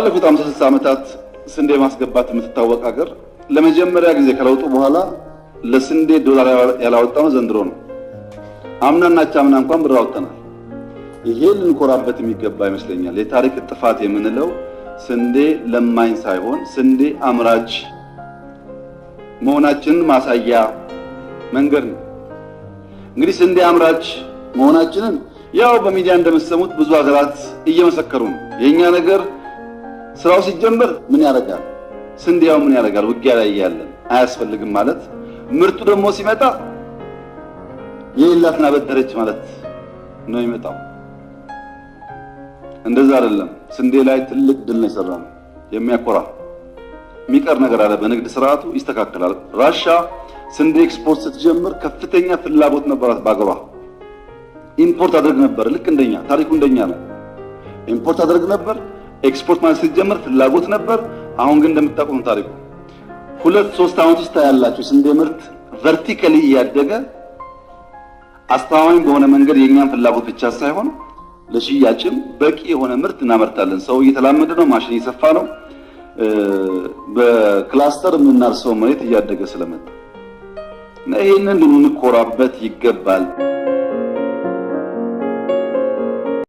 ባለፉት 50-60 ዓመታት ስንዴ ማስገባት የምትታወቅ ሀገር ለመጀመሪያ ጊዜ ከለውጡ በኋላ ለስንዴ ዶላር ያላወጣው ዘንድሮ ነው። አምናና ቻምና እንኳን ብር አወጣናል። ይሄ ልንኮራበት የሚገባ ይመስለኛል። የታሪክ ጥፋት የምንለው ስንዴ ለማኝ ሳይሆን ስንዴ አምራች መሆናችንን ማሳያ መንገድ ነው። እንግዲህ ስንዴ አምራች መሆናችንን ያው በሚዲያ እንደምትሰሙት ብዙ ሀገራት እየመሰከሩ ነው። የኛ ነገር ስራው ሲጀምር ምን ያደርጋል? ስንዴው ምን ያደርጋል? ውጊያ ላይ ያለን አያስፈልግም ማለት፣ ምርቱ ደግሞ ሲመጣ የሌላትን አበደረች ማለት ነው የሚመጣው። እንደዛ አይደለም። ስንዴ ላይ ትልቅ ድል ነው የሰራነው። የሚያኮራ የሚቀር ነገር አለ። በንግድ ስርዓቱ ይስተካከላል። ራሻ ስንዴ ኤክስፖርት ስትጀምር ከፍተኛ ፍላጎት ነበራት በአገሯ። ኢምፖርት አድርግ ነበር። ልክ እንደኛ ታሪኩ እንደኛ ነው። ኢምፖርት አድርግ ነበር። ኤክስፖርት ማለት ስትጀምር ፍላጎት ነበር። አሁን ግን እንደምታውቁት ታሪኩ 2-3 ዓመት ውስጥ ያላችሁ ስንዴ ምርት ቨርቲካሊ እያደገ አስተማማኝ በሆነ መንገድ የኛን ፍላጎት ብቻ ሳይሆን ለሽያጭም በቂ የሆነ ምርት እናመርታለን። ሰው እየተላመደ ነው። ማሽን እየሰፋ ነው። በክላስተር የምናርሰው መሬት እያደገ ስለመጣ እና ይሄንን ልንኮራበት ይገባል።